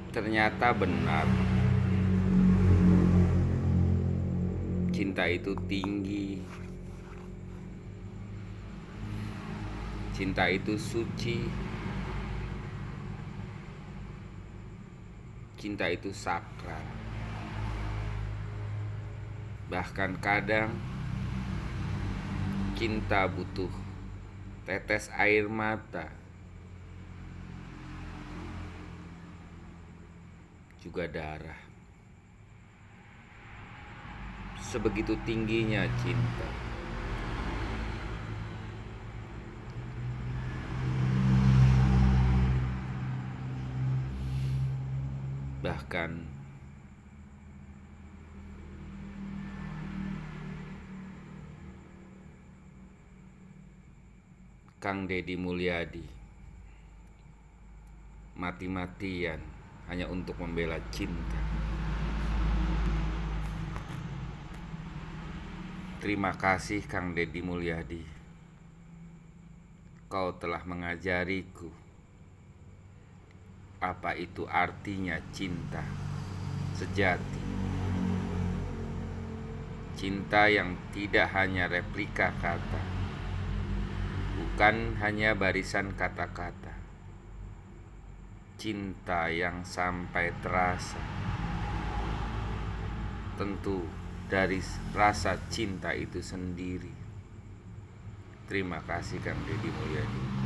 Ternyata benar, cinta itu tinggi, cinta itu suci, cinta itu sakral. Bahkan kadang cinta butuh tetes air mata, juga darah. Sebegitu tingginya cinta. Bahkan Kang Deddy Mulyadi mati-matian hanya untuk membela cinta. Terima kasih Kang Deddy Mulyadi. Kau telah mengajariku apa itu artinya cinta sejati. Cinta yang tidak hanya replika kata, bukan hanya barisan kata-kata. Cinta yang sampai terasa. Tentu dari rasa cinta itu sendiri. Terima kasih Kang Deddy Mulyadi.